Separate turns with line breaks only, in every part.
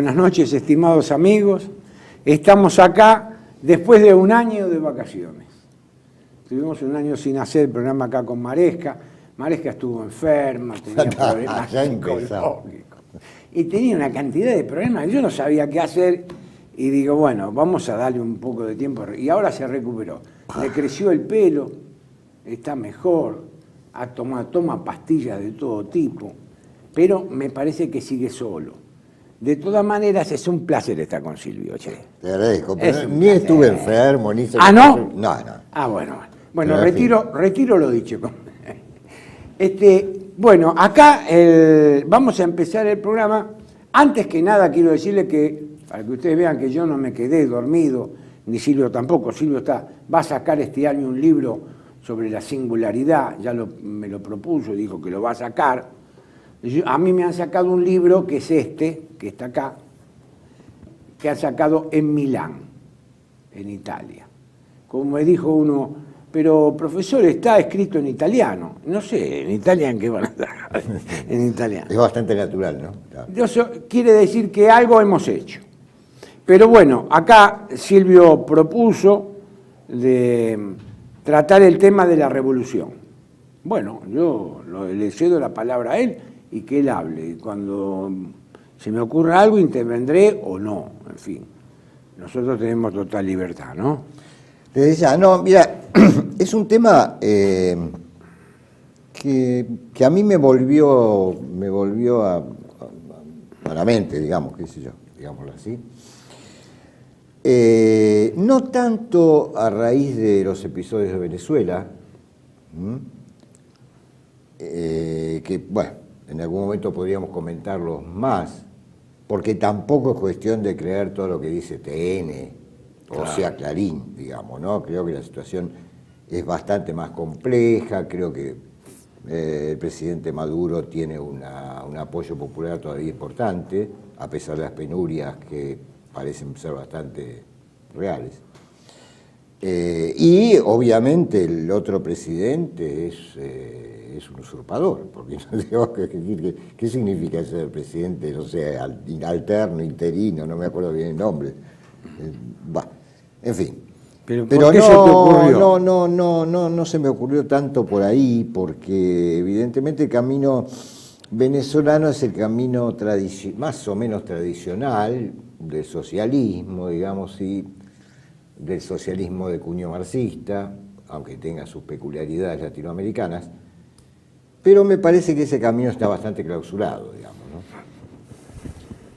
Buenas noches, estimados amigos. Estamos acá después de un año de vacaciones. Tuvimos un año sin hacer el programa acá con Maresca. Maresca estuvo enferma, tenía problemas psicológicos. Y tenía una cantidad de problemas. Yo no sabía qué hacer y digo, bueno, vamos a darle un poco de tiempo. Y ahora se recuperó. Le creció el pelo, está mejor, toma pastillas de todo tipo, pero me parece que sigue solo. De todas maneras, es un placer estar con Silvio, che.
Te agradezco, pero ni estuve enfermo, ni...
¿Ah, no?
No.
Ah, bueno. Bueno, retiro lo dicho. Bueno, acá vamos a empezar el programa. Antes que nada, quiero decirle que, para que ustedes vean que yo no me quedé dormido, ni Silvio tampoco. Silvio va a sacar este año un libro sobre la singularidad, ya me lo propuso, dijo que lo va a sacar. A mí me han sacado un libro que es este, que está acá, que han sacado en Milán, en Italia. Como me dijo uno, pero profesor, está escrito en italiano. No sé, ¿en italiano qué van a dar? En italiano.
Es bastante natural, ¿no? Claro.
Eso quiere decir que algo hemos hecho. Pero bueno, acá Silvio propuso de tratar el tema de la revolución. Bueno, yo le cedo la palabra a él y que él hable. Y cuando se me ocurra algo, intervendré o no. En fin, nosotros tenemos total libertad, ¿no?
Te decía, no, mira, es un tema que a mí me volvió a la mente, digamos, qué sé yo, digámoslo así. No tanto a raíz de los episodios de Venezuela, que, bueno, en algún momento podríamos comentarlos más, porque tampoco es cuestión de creer todo lo que dice TN, claro, o sea, Clarín, digamos, ¿no? Creo que la situación es bastante más compleja, creo que el presidente Maduro tiene un apoyo popular todavía importante, a pesar de las penurias que parecen ser bastante reales. Y obviamente el otro presidente es un usurpador, porque ¿qué significa ser presidente? No sé, alterno, interino, no me acuerdo bien el nombre. En fin.
Pero ¿por qué se te ocurrió?
No se me ocurrió tanto por ahí, porque evidentemente el camino venezolano es el camino más o menos tradicional del socialismo, digamos, sí, del socialismo de cuño marxista, aunque tenga sus peculiaridades latinoamericanas, pero me parece que ese camino está bastante clausurado, digamos,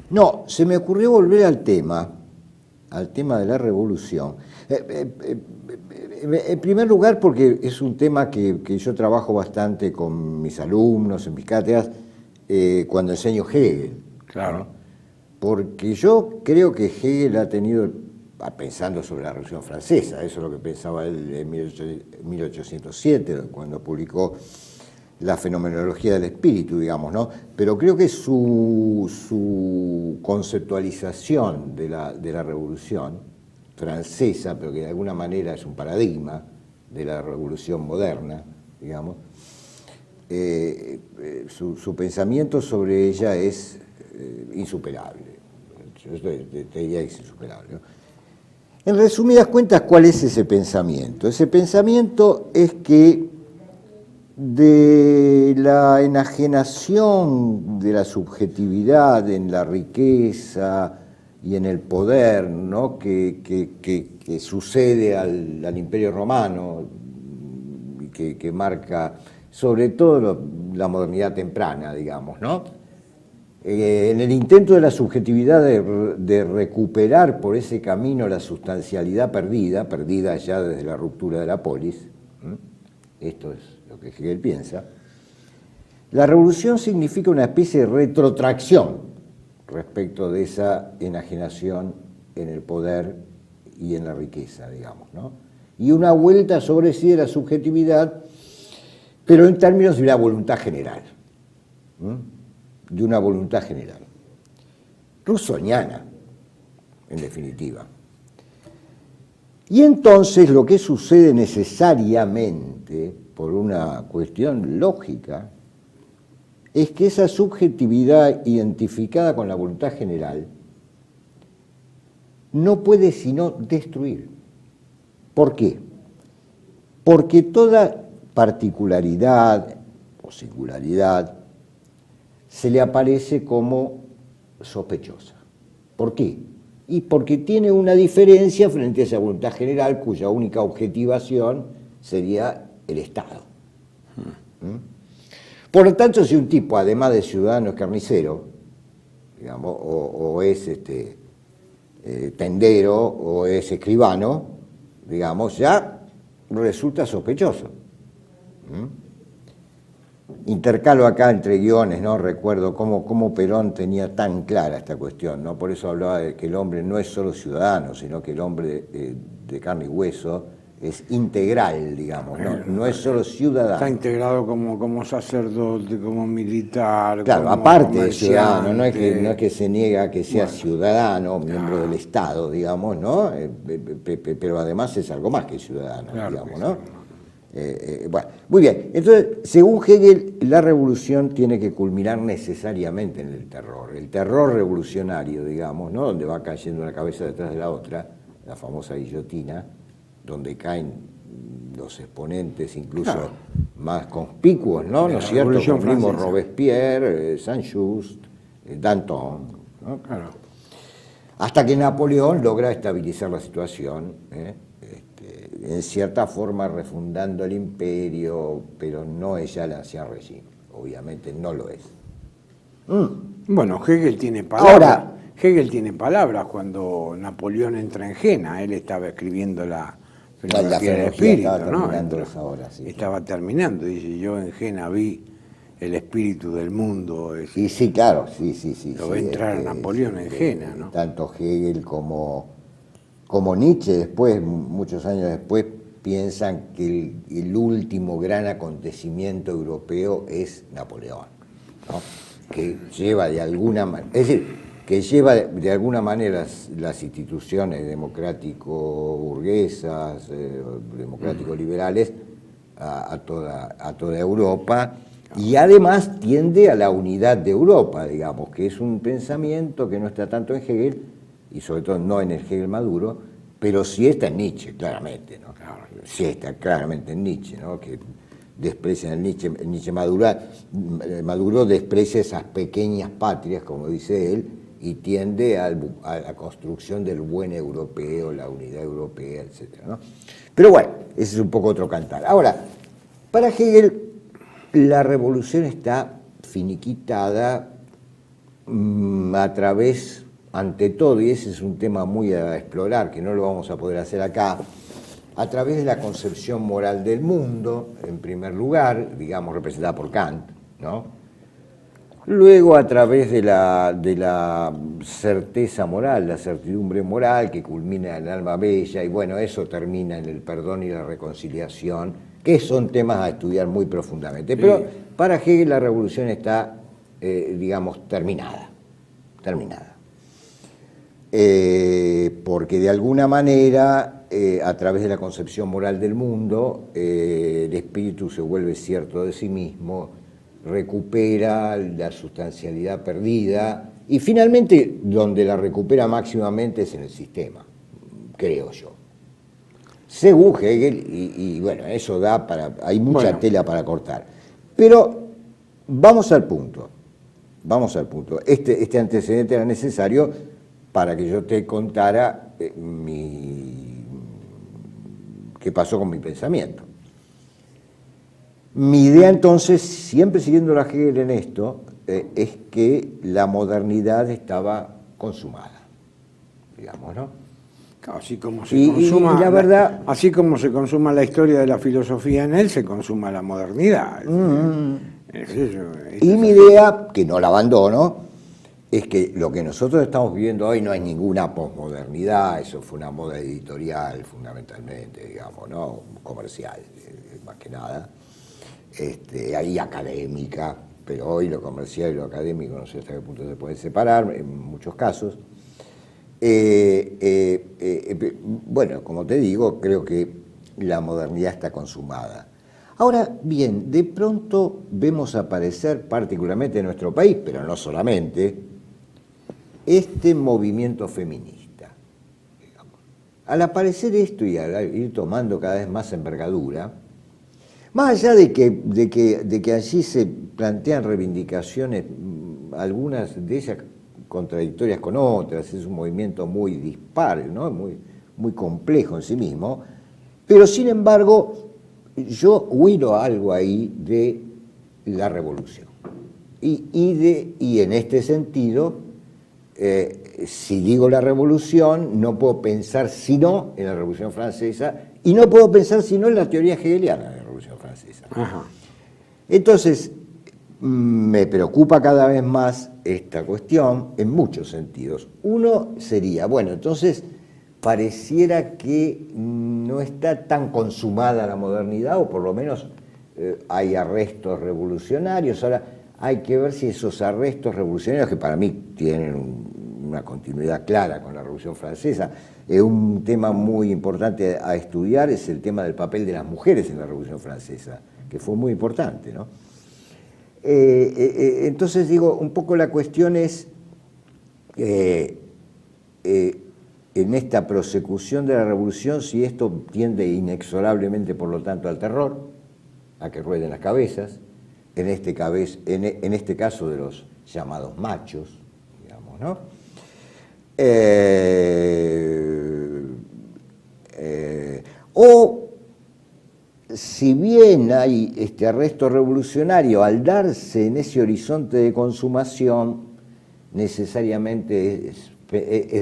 ¿no? No, se me ocurrió volver al tema de la revolución. En primer lugar, porque es un tema que yo trabajo bastante con mis alumnos, en mis cátedras, cuando enseño Hegel.
Claro.
Porque yo creo que Hegel ha tenido, pensando sobre la Revolución Francesa, eso es lo que pensaba él en 1807, cuando publicó la fenomenología del espíritu, digamos, ¿no? Pero creo que su conceptualización de la Revolución Francesa, pero que de alguna manera es un paradigma de la Revolución moderna, digamos, su pensamiento sobre ella es insuperable. Yo te diría que es insuperable, ¿no? En resumidas cuentas, ¿cuál es ese pensamiento? Ese pensamiento es que de la enajenación de la subjetividad en la riqueza y en el poder, ¿no? que sucede al Imperio Romano y que marca sobre todo la modernidad temprana, digamos, ¿no? En el intento de la subjetividad de recuperar por ese camino la sustancialidad perdida ya desde la ruptura de la polis, esto es lo que Hegel piensa, la revolución significa una especie de retrotracción respecto de esa enajenación en el poder y en la riqueza, digamos, ¿no? Y una vuelta sobre sí de la subjetividad, pero en términos de una voluntad general, de una voluntad general, rousseauiana, en definitiva. Y entonces lo que sucede necesariamente, por una cuestión lógica, es que esa subjetividad identificada con la voluntad general no puede sino destruir. ¿Por qué? Porque toda particularidad o singularidad se le aparece como sospechosa. ¿Por qué? Y porque tiene una diferencia frente a esa voluntad general cuya única objetivación sería el Estado. Por lo tanto, si un tipo, además de ciudadano, es carnicero, digamos, o es tendero, o es escribano, digamos, ya resulta sospechoso. Intercalo acá entre guiones, ¿no? Recuerdo cómo Perón tenía tan clara esta cuestión, ¿no? Por eso hablaba de que el hombre no es solo ciudadano, sino que el hombre de carne y hueso es integral, digamos, no es solo ciudadano.
Está integrado como sacerdote, como militar.
Claro,
como
aparte de ciudadano, no es
comerciante.
que se niega que sea ciudadano, miembro del Estado, digamos, ¿no? Pero además es algo más que ciudadano,
Claro
digamos,
que
¿no?
sí.
Bueno, muy bien. Entonces, según Hegel, la revolución tiene que culminar necesariamente en el terror revolucionario, digamos, ¿no? Donde va cayendo una cabeza detrás de la otra, la famosa guillotina, donde caen los exponentes incluso más conspicuos, ¿no? ¿No es cierto?
Revolución
Como mismo
Francesa.
Robespierre, Saint-Just, Danton, ¿no?
Claro.
Hasta que Napoleón logra estabilizar la situación, en cierta forma refundando el imperio, pero no es ya el ancien régimen, obviamente no lo es.
Bueno, Hegel tiene palabras.
Ahora,
Hegel tiene palabras cuando Napoleón entra en Jena. Él estaba escribiendo la filosofía del espíritu,
estaba
¿no?
terminando esa hora, sí.
Estaba terminando. Dice, yo en Jena vi el espíritu del mundo.
Y sí, claro, sí.
Lo ve entrar Napoleón en Jena, ¿no?
Tanto Hegel como Nietzsche después, muchos años después, piensan que el último gran acontecimiento europeo es Napoleón, ¿no? Que lleva de alguna manera, es decir, que lleva de alguna manera las instituciones democrático-burguesas, democrático-liberales a toda Europa, y además tiende a la unidad de Europa, digamos, que es un pensamiento que no está tanto en Hegel, y sobre todo no en el Hegel maduro, pero sí está en Nietzsche, claramente, ¿no? Sí está claramente en Nietzsche, ¿no? Que desprecia el Nietzsche Maduro desprecia esas pequeñas patrias, como dice él, y tiende a la construcción del buen europeo, la unidad europea, etc., ¿no? Pero bueno, ese es un poco otro cantar. Ahora, para Hegel, la revolución está finiquitada a través, ante todo, y ese es un tema muy a explorar, que no lo vamos a poder hacer acá, a través de la concepción moral del mundo, en primer lugar, digamos, representada por Kant, ¿no? Luego a través de la certeza moral, la certidumbre moral que culmina en el alma bella, y bueno, eso termina en el perdón y la reconciliación, que son temas a estudiar muy profundamente. Pero para Hegel la revolución está, digamos, terminada. Porque de alguna manera, a través de la concepción moral del mundo, el espíritu se vuelve cierto de sí mismo, recupera la sustancialidad perdida y finalmente donde la recupera máximamente es en el sistema, creo yo. Según Hegel, y bueno, eso da hay mucha tela para cortar. Pero vamos al punto. Este antecedente era necesario para que yo te contara qué pasó con mi pensamiento. Mi idea entonces, siempre siguiendo la Hegel en esto, es que la modernidad estaba consumada, digamos, ¿no?
Así como se consuma,
y la verdad,
así como se consuma la historia de la filosofía en él, se consuma la modernidad.
Y mi idea, que no la abandono, es que lo que nosotros estamos viviendo hoy no es ninguna posmodernidad, eso fue una moda editorial fundamentalmente, digamos, ¿no? Comercial, más que nada. Ahí académica, pero hoy lo comercial y lo académico no sé hasta qué punto se pueden separar en muchos casos. Bueno, como te digo, creo que la modernidad está consumada. Ahora bien, de pronto vemos aparecer, particularmente en nuestro país, pero no solamente, este movimiento feminista, al aparecer esto y al ir tomando cada vez más envergadura, más allá de que allí se plantean reivindicaciones, algunas de ellas contradictorias con otras, es un movimiento muy dispar, ¿no? muy complejo en sí mismo, pero sin embargo yo huilo algo ahí de la revolución. Y en este sentido, si digo la revolución, no puedo pensar sino en la Revolución Francesa y no puedo pensar sino en la teoría hegeliana de la Revolución Francesa.
Ajá.
Entonces, me preocupa cada vez más esta cuestión en muchos sentidos. Uno sería, bueno, entonces pareciera que no está tan consumada la modernidad, o por lo menos hay arrestos revolucionarios. Ahora, hay que ver si esos arrestos revolucionarios, que para mí tienen una continuidad clara con la Revolución Francesa, un tema muy importante a estudiar es el tema del papel de las mujeres en la Revolución Francesa, que fue muy importante, ¿no? Entonces digo, un poco la cuestión es, en esta prosecución de la revolución, si esto tiende inexorablemente, por lo tanto, al terror, a que rueden las cabezas, en este caso de los llamados machos, digamos, ¿no? O si bien hay este arresto revolucionario, al darse en ese horizonte de consumación, necesariamente es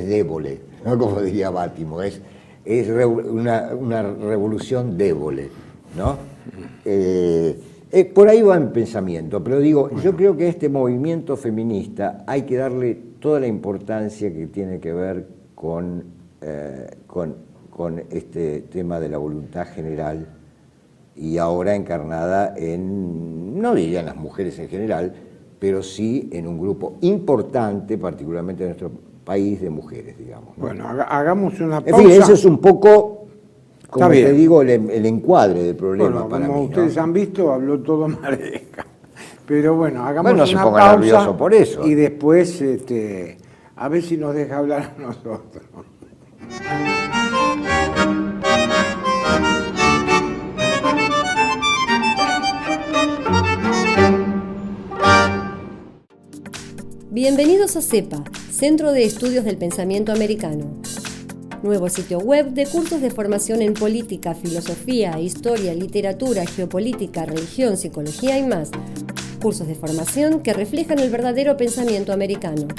débole, ¿no? Como diría Bátimo, es una revolución débole, ¿no? Por ahí va mi pensamiento, pero digo, yo creo que a este movimiento feminista hay que darle toda la importancia que tiene que ver con este tema de la voluntad general, y ahora encarnada en, no diría en las mujeres en general, pero sí en un grupo importante, particularmente en nuestro país, de mujeres, digamos, ¿no?
Bueno, hagamos una pausa.
En fin, eso es un poco, como
Está bien.
te digo, el encuadre del problema,
Bueno,
para
como
mí,
ustedes
¿no?
han visto, habló todo Maresca. Pero bueno, hagamos
Bueno, no se
una
ponga
pausa
nervioso por eso.
y después a ver si nos deja hablar a nosotros.
Bienvenidos a CEPA, Centro de Estudios del Pensamiento Americano. Nuevo sitio web de cursos de formación en política, filosofía, historia, literatura, geopolítica, religión, psicología y más. Cursos de formación que reflejan el verdadero pensamiento americano.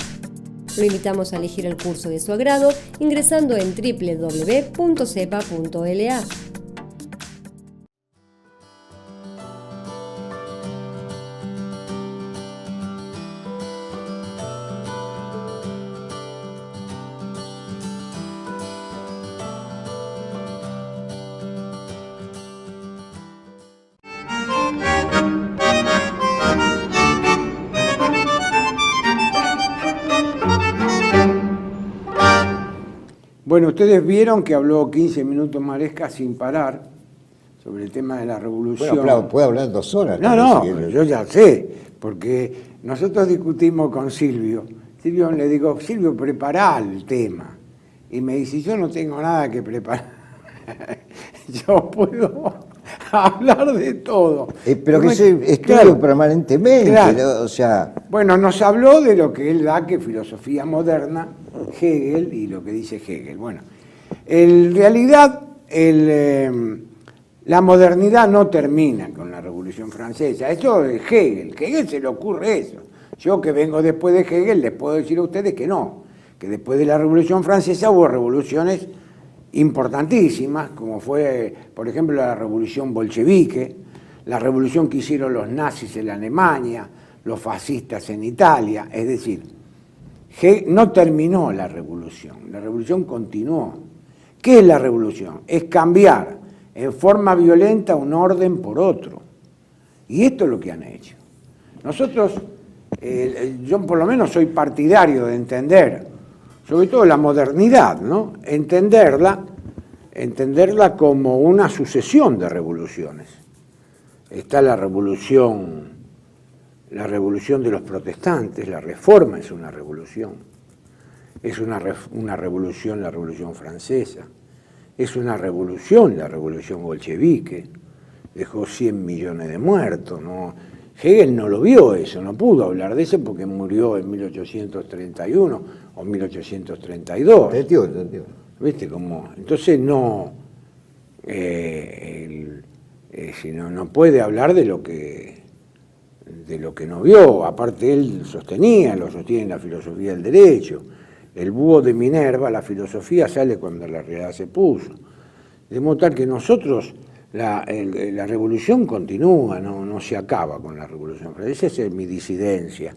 Lo invitamos a elegir el curso de su agrado ingresando en www.cepa.la.
Bueno, ustedes vieron que habló 15 minutos Maresca sin parar sobre el tema de la revolución.
Bueno, puede hablar 2 horas.
No,
si quiere.
yo ya sé, porque nosotros discutimos con Silvio. Silvio, le digo, Silvio, prepará el tema. Y me dice, yo no tengo nada que preparar. Yo puedo hablar de todo.
Pero que se estudia permanentemente,
claro.
¿no? O sea...
Bueno, nos habló de lo que él da, que filosofía moderna, Hegel, y lo que dice Hegel. Bueno, en realidad la modernidad no termina con la Revolución Francesa. Eso es Hegel. Hegel se le ocurre eso. Yo, que vengo después de Hegel, les puedo decir a ustedes que no, que después de la Revolución Francesa hubo revoluciones importantísimas, como fue, por ejemplo, la revolución bolchevique, la revolución que hicieron los nazis en la Alemania, los fascistas en Italia. Es decir, no terminó la revolución continuó. ¿Qué es la revolución? Es cambiar en forma violenta un orden por otro. Y esto es lo que han hecho. Nosotros, yo por lo menos soy partidario de entender, sobre todo la modernidad, ¿no? Entenderla como una sucesión de revoluciones. Está la revolución de los protestantes, la Reforma es una revolución. Es una revolución, la Revolución Francesa. es una revolución, la revolución bolchevique, dejó 100 millones de muertos, ¿no? Hegel no lo vio eso, no pudo hablar de eso porque murió en 1831 o 1832.
Te entiendo.
¿Viste cómo? Entonces no, no puede hablar de lo que no vio. Aparte él lo sostiene en la filosofía del derecho. El búho de Minerva, la filosofía sale cuando la realidad se puso. De modo tal que nosotros, la revolución continúa, no se acaba con la revolución francesa, esa es mi disidencia.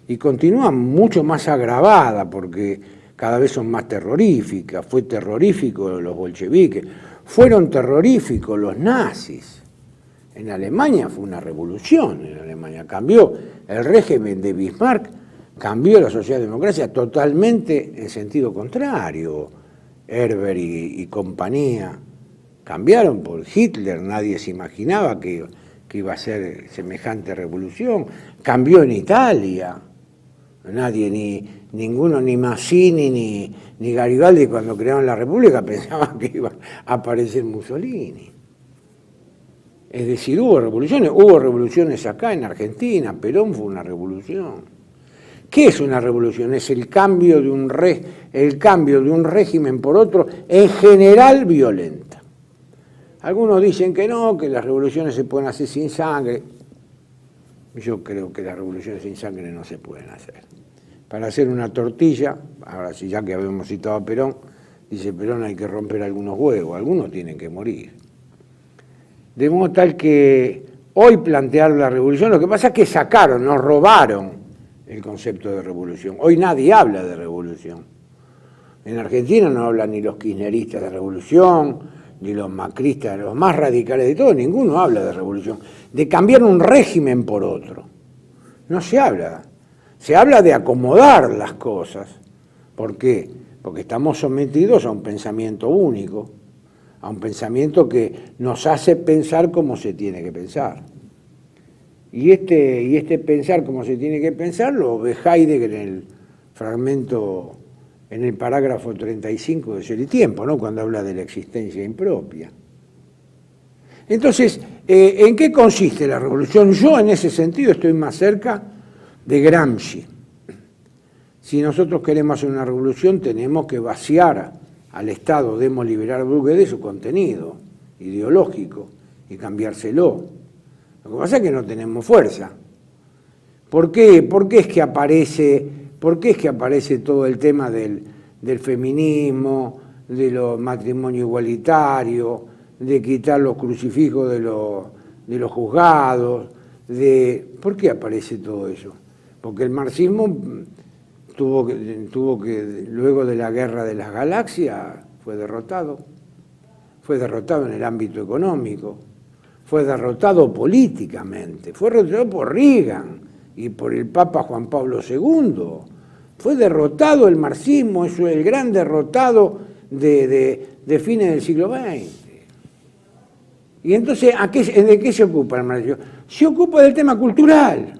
Y continúa mucho más agravada porque cada vez son más terroríficas. Fue terrorífico los bolcheviques, fueron terroríficos los nazis. En Alemania fue una revolución, en Alemania cambió el régimen de Bismarck, cambió la socialdemocracia totalmente en sentido contrario. Herber y compañía cambiaron por Hitler, nadie se imaginaba que iba a ser semejante revolución. Cambió en Italia, nadie, ninguno, ni Mazzini ni Garibaldi cuando crearon la República pensaban que iba a aparecer Mussolini. Es decir, hubo revoluciones acá en Argentina, Perón fue una revolución. ¿Qué es una revolución? Es el cambio de un régimen por otro, en general violenta. Algunos dicen que no, que las revoluciones se pueden hacer sin sangre. Yo creo que las revoluciones sin sangre no se pueden hacer. Para hacer una tortilla, ahora sí, ya que habíamos citado a Perón, dice Perón hay que romper algunos huevos, algunos tienen que morir. De modo tal que hoy plantear la revolución, lo que pasa es que nos robaron el concepto de revolución. Hoy nadie habla de revolución. En Argentina no hablan ni los kirchneristas de revolución, ni los macristas, los más radicales de todos, ninguno habla de revolución, de cambiar un régimen por otro. No se habla. Se habla de acomodar las cosas. ¿Por qué? Porque estamos sometidos a un pensamiento único, a un pensamiento que nos hace pensar como se tiene que pensar. Y este pensar como se tiene que pensar lo ve Heidegger en el fragmento, en el parágrafo 35 de Ser y Tiempo, ¿no? Cuando habla de la existencia impropia. Entonces, ¿en qué consiste la revolución? Yo en ese sentido estoy más cerca de Gramsci. Si nosotros queremos hacer una revolución tenemos que vaciar al Estado demoliberal burgués de su contenido ideológico y cambiárselo. Lo que pasa es que no tenemos fuerza. ¿Por qué? ¿Por qué es que aparece todo el tema del feminismo, de los matrimonios igualitarios, de quitar los crucifijos de los juzgados? ¿Por qué aparece todo eso? Porque el marxismo tuvo que luego de la guerra de las galaxias, fue derrotado en el ámbito económico, fue derrotado políticamente, fue derrotado por Reagan y por el Papa Juan Pablo II. Fue derrotado el marxismo, es el gran derrotado de fines del siglo XX. Y entonces, ¿de qué se ocupa el marxismo? Se ocupa del tema cultural.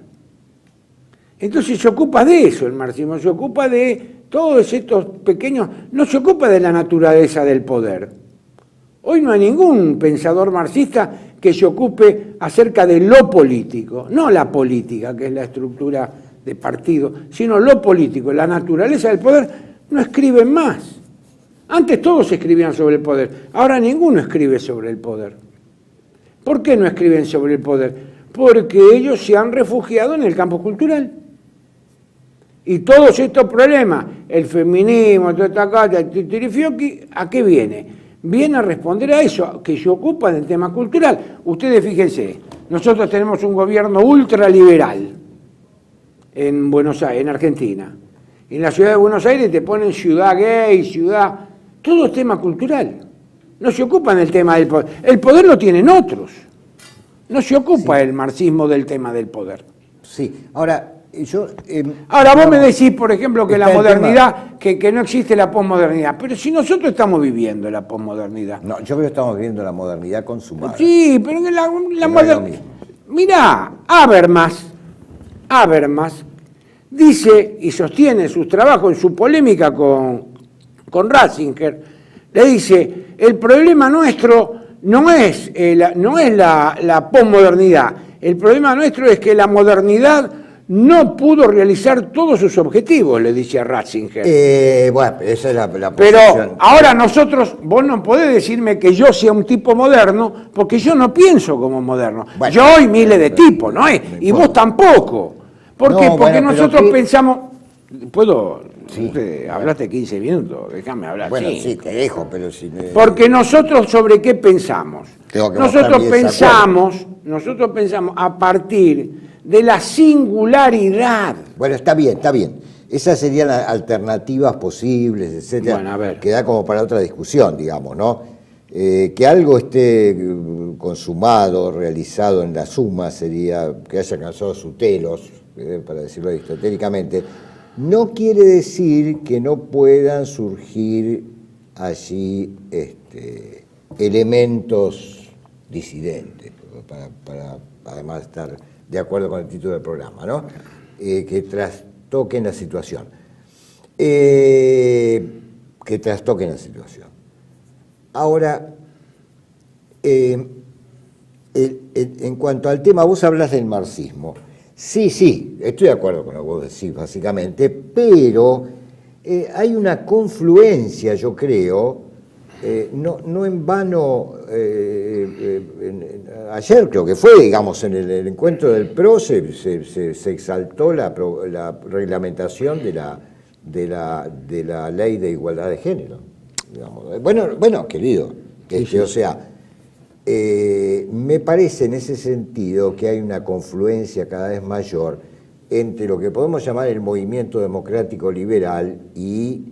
Entonces se ocupa de eso el marxismo, se ocupa de todos estos pequeños, no se ocupa de la naturaleza del poder. Hoy no hay ningún pensador marxista que se ocupe acerca de lo político, no la política, que es la estructura de partido, sino lo político, la naturaleza del poder. No escriben más. Antes todos escribían sobre el poder, ahora ninguno escribe sobre el poder. ¿Por qué no escriben sobre el poder? Porque ellos se han refugiado en el campo cultural. Y todos estos problemas, el feminismo, toda esta cosa, ¿a qué viene? Viene a responder a eso, que se ocupa del tema cultural. Ustedes fíjense, nosotros tenemos un gobierno ultraliberal en Buenos Aires, en Argentina. En la ciudad de Buenos Aires te ponen ciudad gay, ciudad... Todo es tema cultural. No se ocupan del tema del poder. El poder lo tienen otros. No se ocupa el marxismo del tema del poder.
Sí, ahora...
Ahora vos me decís, por ejemplo, que la modernidad, que no existe la posmodernidad, pero si nosotros estamos viviendo la posmodernidad.
No, yo creo que estamos viviendo la modernidad consumada.
Sí, pero que la modernidad... Mirá, Habermas dice y sostiene sus trabajos en su polémica con Ratzinger, Le dice, el problema nuestro no es la posmodernidad, el problema nuestro es que la modernidad no pudo realizar todos sus objetivos, le dice a Ratzinger.
Bueno, esa es la
Pero
posición.
ahora nosotros, vos no podés decirme que yo sea un tipo moderno, porque yo no pienso como moderno.
Bueno,
yo y miles de tipos, ¿no es? Y vos tampoco. ¿Por qué?
No,
Porque
bueno,
nosotros
pero
pensamos... ¿Puedo?
Sí.
Usted, hablaste 15 minutos, déjame hablar.
Bueno, sí, te dejo, pero si me...
Porque nosotros, ¿sobre qué pensamos?
Tengo que mostrar mi
Nosotros pensamos a partir de la singularidad.
Bueno, está bien, está bien. Esas serían alternativas posibles, etcétera,
Bueno, a ver.
que da como para otra discusión, digamos, ¿no? Que algo esté consumado, realizado en la suma, sería que haya alcanzado su telos, para decirlo aristotélicamente, no quiere decir que no puedan surgir allí elementos disidentes, para además estar de acuerdo con el título del programa, ¿no? Que trastoquen la situación. Ahora, en cuanto al tema, vos hablas del marxismo. Sí, estoy de acuerdo con lo que vos decís, básicamente, pero hay una confluencia, yo creo, no en vano, ayer creo que fue, digamos, en el encuentro del PRO se exaltó la reglamentación de la ley de igualdad de género, digamos. Bueno, querido, o sea, me parece en ese sentido que hay una confluencia cada vez mayor entre lo que podemos llamar el movimiento democrático liberal y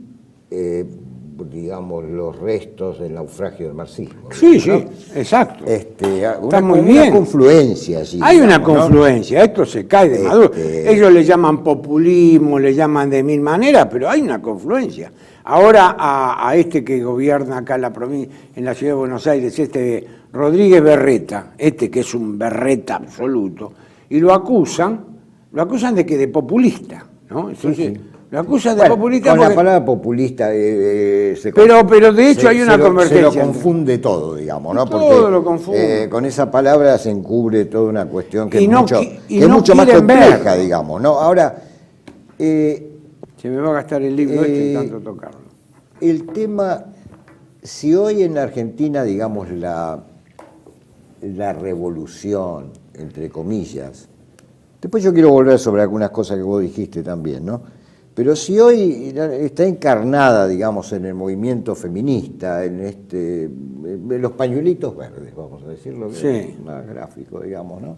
digamos, los restos del naufragio del marxismo.
Sí,
¿no?
sí, exacto.
Está
muy bien.
Una confluencia allí.
Hay una
digamos,
confluencia, ¿no? Esto se cae de maduro. Ellos le llaman populismo, le llaman de mil maneras, pero hay una confluencia. Ahora a este que gobierna acá en la provincia, en la ciudad de Buenos Aires, Rodríguez Berreta, que es un berreta absoluto, y lo acusan de que de populista, ¿no? Entonces, sí. Lo acusan de populista
con
porque...
la palabra populista
pero de hecho hay una convergencia.
Se lo confunde todo, digamos, ¿no?
Todo
porque
lo confunde.
Con esa palabra se encubre toda una cuestión que es
no,
mucho más compleja,
verlo.
digamos, ¿no? Ahora...
se me va a gastar el libro y tanto tocarlo.
El tema, si hoy en Argentina, digamos, la revolución, entre comillas, después yo quiero volver sobre algunas cosas que vos dijiste también, ¿no? Pero si hoy está encarnada, digamos, en el movimiento feminista, en los pañuelitos verdes, vamos a decirlo,
sí.
Más gráfico, digamos, ¿no?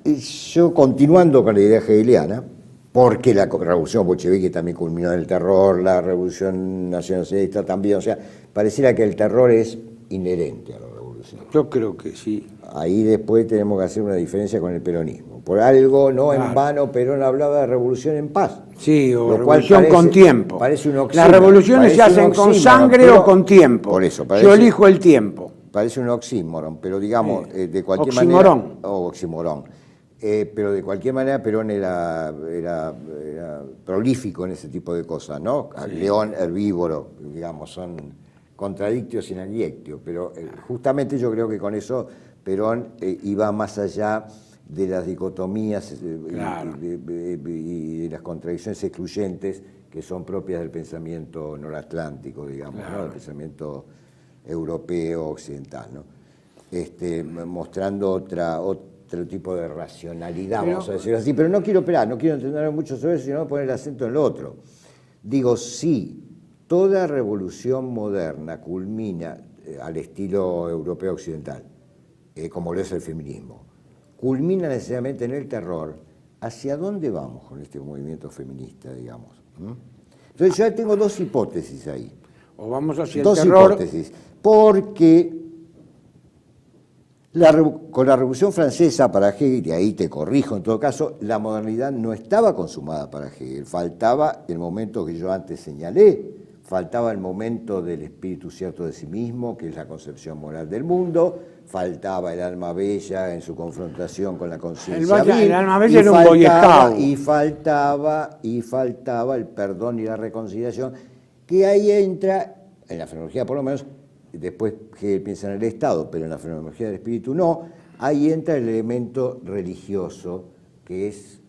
Yo, continuando con la idea hegeliana, porque la revolución bolchevique también culminó en el terror, la revolución nacionalsocialista también, o sea, pareciera que el terror es inherente a la revolución.
Yo creo que sí.
Ahí después tenemos que hacer una diferencia con el peronismo. Por algo, no claro. En vano, Perón hablaba de revolución en paz.
Sí, o revolución con tiempo.
Parece un oxímoron.
Las revoluciones se hacen con sangre o con tiempo.
Por eso,
yo elijo el tiempo.
Parece un oxímoron, pero digamos, de cualquier
oximorón.
manera... Oximorón. Pero de cualquier manera Perón era prolífico en ese tipo de cosas, ¿no? Sí. León herbívoro, digamos, son contradictios sin adjectio, pero justamente yo creo que con eso Perón iba más allá de las dicotomías
claro.
y de las contradicciones excluyentes que son propias del pensamiento noratlántico, digamos, claro. ¿No? Del pensamiento europeo, occidental, ¿no? Mostrando otro tipo de racionalidad, vamos a decirlo así, pero no quiero entender mucho sobre eso, sino poner el acento en lo otro. Digo, sí, toda revolución moderna culmina al estilo europeo occidental, como lo es el feminismo, culmina necesariamente en el terror. ¿Hacia dónde vamos con este movimiento feminista, digamos? Entonces yo tengo dos hipótesis ahí.
O vamos hacia el
terror. Dos hipótesis, porque con la Revolución Francesa para Hegel, y ahí te corrijo en todo caso, la modernidad no estaba consumada para Hegel, faltaba el momento que yo antes señalé, faltaba el momento del espíritu cierto de sí mismo, que es la concepción moral del mundo, faltaba el alma bella en su confrontación con la conciencia vil,
el alma bella era un boy scout.
Y faltaba el perdón y la reconciliación, que ahí entra, en la fenomenología por lo menos, después que piensa en el Estado, pero en la fenomenología del espíritu no, ahí entra el elemento religioso, que es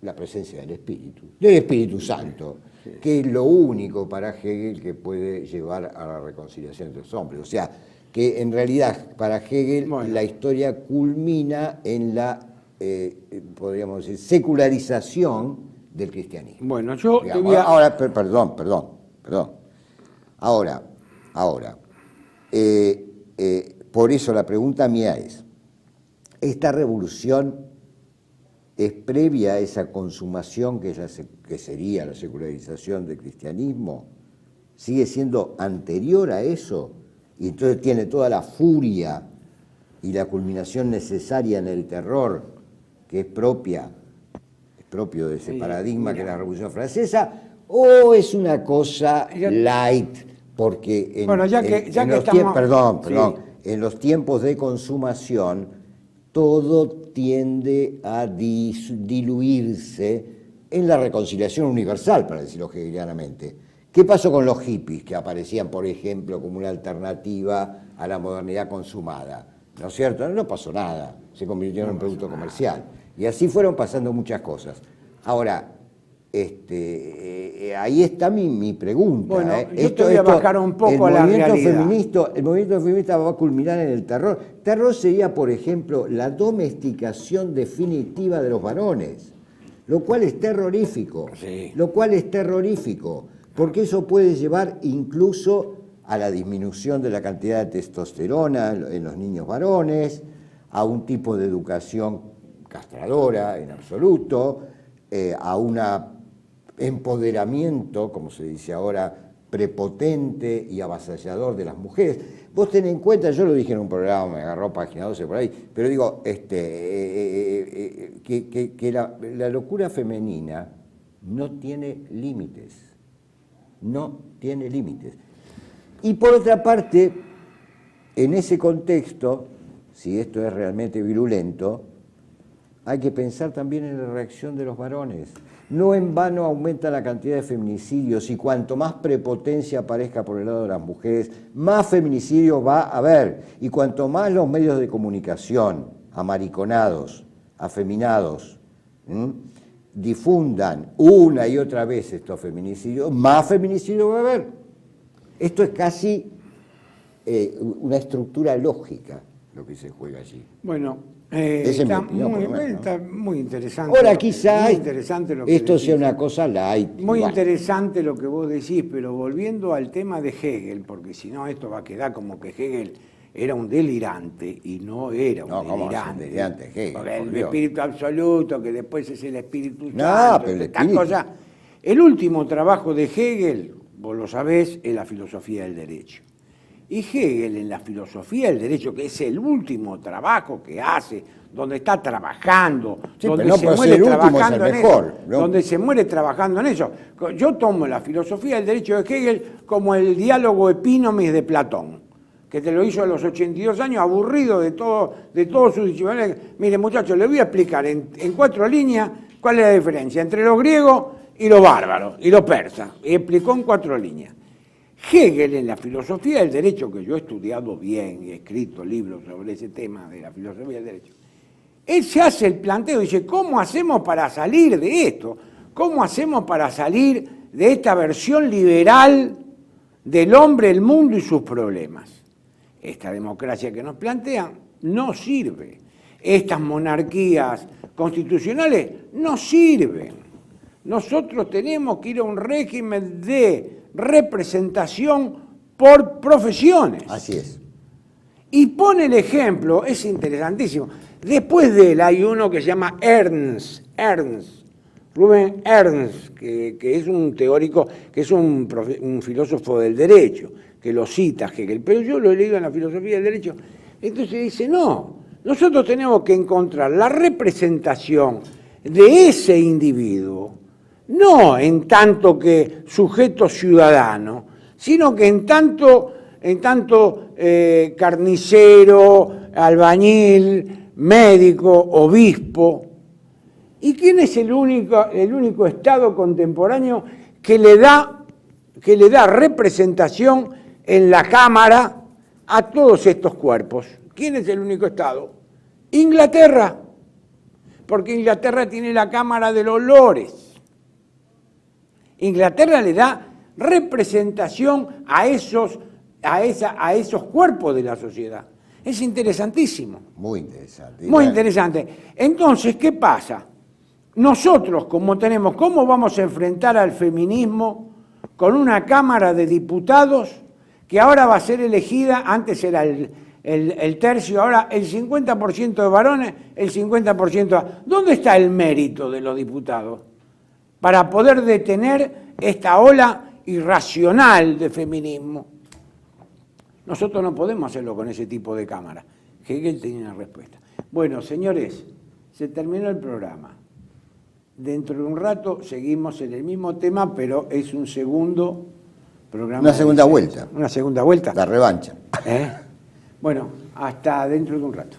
la presencia del Espíritu Santo, que es lo único para Hegel que puede llevar a la reconciliación entre los hombres. O sea, que en realidad para Hegel la historia culmina en la, podríamos decir, secularización del cristianismo.
Bueno, yo
digamos.
te voy a...
Ahora, perdón. Ahora, por eso la pregunta mía es, ¿esta revolución es previa a esa consumación que sería la secularización del cristianismo? ¿Sigue siendo anterior a eso? Y entonces tiene toda la furia y la culminación necesaria en el terror que es propio de ese paradigma que es la Revolución Francesa, o es una cosa light, porque en los tiempos de consumación todo tiende a diluirse en la reconciliación universal, para decirlo hegelianamente. ¿Qué pasó con los hippies, que aparecían, por ejemplo, como una alternativa a la modernidad consumada? ¿No es cierto? No pasó nada, se convirtieron en un producto comercial. Y así fueron pasando muchas cosas. Ahora, ahí está mi pregunta.
Bueno, yo te voy a bajar un poco a la realidad.
El movimiento feminista va a culminar en el terror. Terror sería, por ejemplo, la domesticación definitiva de los varones, lo cual es terrorífico.
Sí.
Porque eso puede llevar incluso a la disminución de la cantidad de testosterona en los niños varones, a un tipo de educación castradora en absoluto, a un empoderamiento, como se dice ahora, prepotente y avasallador de las mujeres. Vos tenés en cuenta, yo lo dije en un programa, me agarró página 12 por ahí, pero digo, que la locura femenina no tiene límites. No tiene límites. Y por otra parte, en ese contexto, si esto es realmente virulento, hay que pensar también en la reacción de los varones. No en vano aumenta la cantidad de feminicidios, y cuanto más prepotencia aparezca por el lado de las mujeres, más feminicidios va a haber. Y cuanto más los medios de comunicación, amariconados, afeminados, difundan una y otra vez estos feminicidios, más feminicidios va a haber. Esto es casi una estructura lógica lo que se juega allí.
Bueno,
está
muy interesante.
Ahora quizá
esto
sea una cosa light.
Muy interesante lo que vos decís, pero volviendo al tema de Hegel, porque si no esto va a quedar como que Hegel era un delirante, y no era un delirante.
Hegel,
porque el espíritu absoluto, que después es el espíritu
no,
santo,
pero
el último trabajo de Hegel, vos lo sabés, es la filosofía del derecho. Y Hegel, en la filosofía del derecho, que es el último trabajo que hace, donde está trabajando, donde se muere trabajando en eso. Yo tomo la filosofía del derecho de Hegel como el diálogo epínomis de Platón, que te lo hizo a los 82 años, aburrido de todos sus disciplinas. Mire, muchachos, les voy a explicar en 4 líneas cuál es la diferencia entre los griegos y los bárbaros y los persas. Y explicó en 4 líneas. Hegel, en la filosofía del derecho, que yo he estudiado bien y he escrito libros sobre ese tema de la filosofía del derecho, él se hace el planteo y dice, ¿cómo hacemos para salir de esto? ¿Cómo hacemos para salir de esta versión liberal del hombre, el mundo y sus problemas? Esta democracia que nos plantean no sirve. Estas monarquías constitucionales no sirven. Nosotros tenemos que ir a un régimen de representación por profesiones.
Así es.
Y pone el ejemplo, es interesantísimo. Después de él hay uno que se llama Rubén Ernst, que es un teórico, que es un filósofo del derecho, que lo cita Hegel, pero yo lo he leído en la filosofía del derecho. Entonces dice, no, nosotros tenemos que encontrar la representación de ese individuo, no en tanto que sujeto ciudadano, sino que en tanto carnicero, albañil, médico, obispo. ¿Y quién es el único Estado contemporáneo que le da que le da representación en la Cámara a todos estos cuerpos. ¿Quién es el único Estado? Inglaterra, porque Inglaterra tiene la Cámara de los Lores. Inglaterra le da representación a esos cuerpos de la sociedad. Es interesantísimo.
Muy interesante.
Muy interesante. Entonces, ¿qué pasa? Nosotros, ¿cómo vamos a enfrentar al feminismo con una Cámara de Diputados que ahora va a ser elegida, antes era el tercio, ahora el 50% de varones, el 50%... ¿Dónde está el mérito de los diputados para poder detener esta ola irracional de feminismo? Nosotros no podemos hacerlo con ese tipo de cámara. Hegel tenía una respuesta. Bueno, señores, se terminó el programa. Dentro de un rato seguimos en el mismo tema, pero es un segundo programa.
Una segunda vuelta.
Una segunda vuelta.
La revancha.
Bueno, hasta dentro de un rato.